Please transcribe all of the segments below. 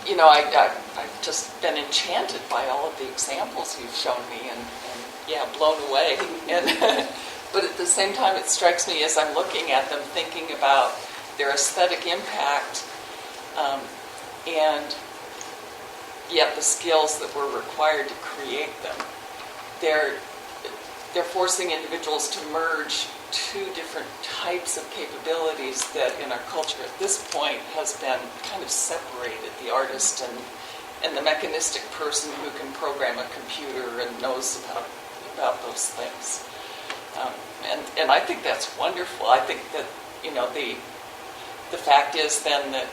I've just been enchanted by all of the examples you've shown me, and yeah, blown away. And but at the same time, it strikes me as I'm looking at them, thinking about their aesthetic impact, and yet the skills that were required to create them. They're forcing individuals to merge two different types of capabilities that in our culture at this point has been kind of separated, the artist and the mechanistic person who can program a computer and knows about those things. And I think that's wonderful. I think that, the fact is then that,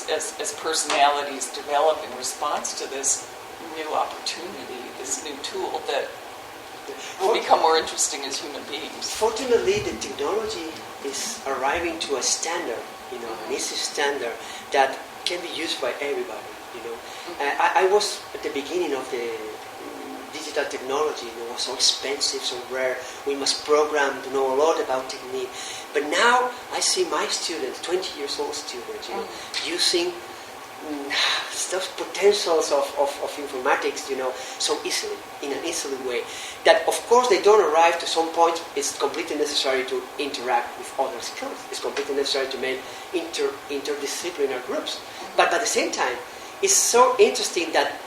as personalities develop in response to this new opportunity, this new tool, that will become more interesting as human beings. Fortunately, the technology is arriving to a standard, an easy standard that can be used by everybody, I was at the beginning of the digital technology, it was so expensive, so rare, we must program to know a lot about technique. But now I see my students, 20 years old students, using stuff, potentials of informatics, so easily, in an easily way. That, of course, they don't arrive to some point. It's completely necessary to interact with other skills. It's completely necessary to make interdisciplinary groups. But at the same time, it's so interesting that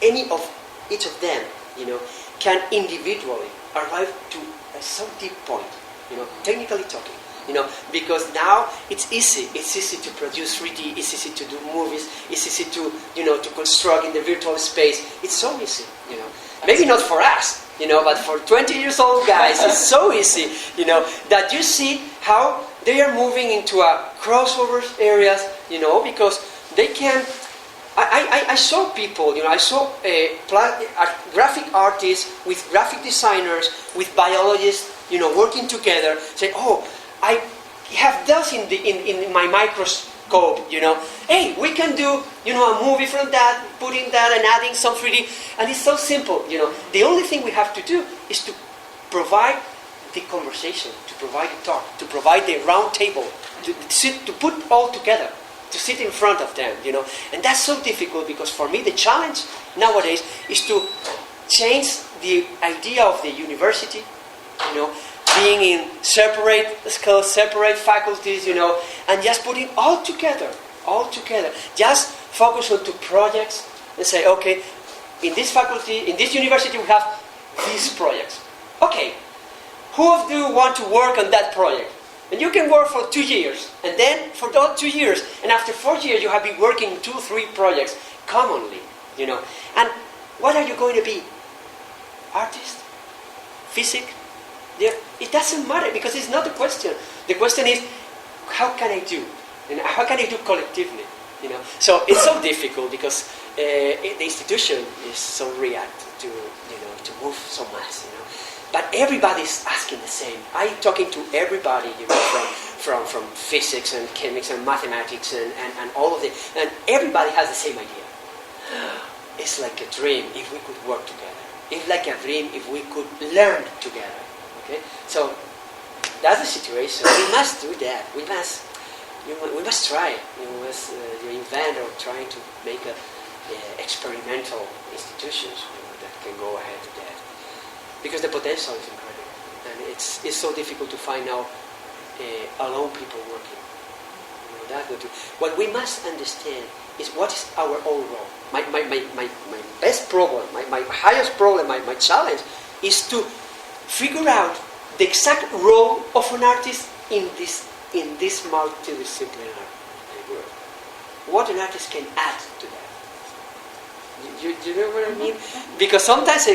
each of them, can individually arrive to a so deep point, technically talking. Because now it's easy. It's easy to produce 3D. It's easy to do movies. It's easy to, to construct in the virtual space. It's so easy, Maybe not for us, but for 20 years old guys, it's so easy, that you see how they are moving into a crossover areas, because they can. I saw people, I saw graphic artists with graphic designers, with biologists, working together, say, oh, I have this in my microscope, Hey, we can do, a movie from that, putting that and adding some 3D. And it's so simple, The only thing we have to do is to provide the conversation, to provide the talk, to provide the round table, to put all together, to sit in front of them, And that's so difficult because for me the challenge nowadays is to change the idea of the university, being in separate schools, separate faculties, and just putting all together. Just focus on two projects and say, okay, in this faculty, in this university we have these projects. Okay, who of you want to work on that project? And you can work for 2 years, and then for those 2 years, and after 4 years you have been working 2 or 3 projects commonly, And what are you going to be? Artist? Physics? It doesn't matter because it's not the question. The question is, how can I do? And how can I do collectively? So it's so difficult because the institution is so reactive to move so much. But everybody's asking the same. I'm talking to everybody, from physics and chemics and mathematics and all of it, and everybody has the same idea. It's like a dream if we could work together. It's like a dream if we could learn together. Okay, so that's the situation. We must do that. We must try. We must invent or trying to make experimental institutions that can go ahead to that. Because the potential is incredible, and it's so difficult to find out alone people working. What we must understand is what is our own role. My best problem, my highest problem, my challenge is to figure out the exact role of an artist in this multidisciplinary world. What an artist can add to that. You know what I mean? Because sometimes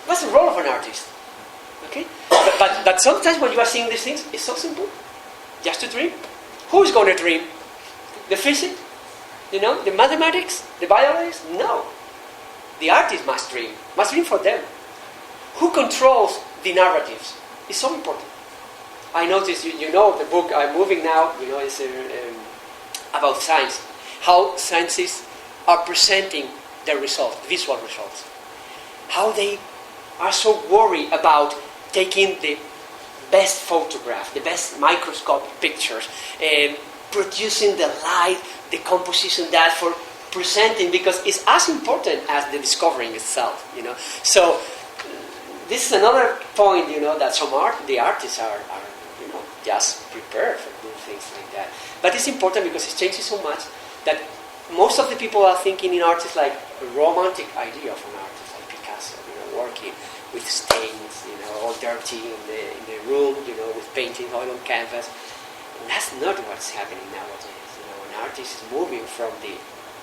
what's the role of an artist? Okay? But sometimes when you are seeing these things, it's so simple. Just to dream. Who is going to dream? The physics? The mathematics? The biologists? No. The artist must dream. Must dream for them. Who controls the narratives? It's so important. I noticed, the book I'm moving now, is about science. How scientists are presenting their results, visual results. How they are so worried about taking the best photograph, the best microscopic pictures, producing the light, the composition that for presenting, because it's as important as the discovering itself, you know. So this is another point, you know, that the artists are you know, just prepared for doing things like that. But it's important because it changes so much that most of the people are thinking in artists like a romantic idea of an artist, like Picasso, you know, working with stains, you know, all dirty in the room, you know, with painting oil on canvas. And that's not what's happening nowadays. You know, an artist is moving from the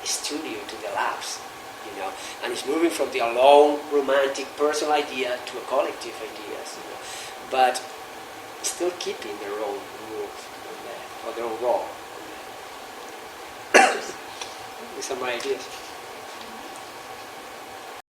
studio to the labs, you know, and it's moving from the alone, romantic, personal idea to a collective ideas, you know, but still keeping their own rules or their own role. These are my ideas.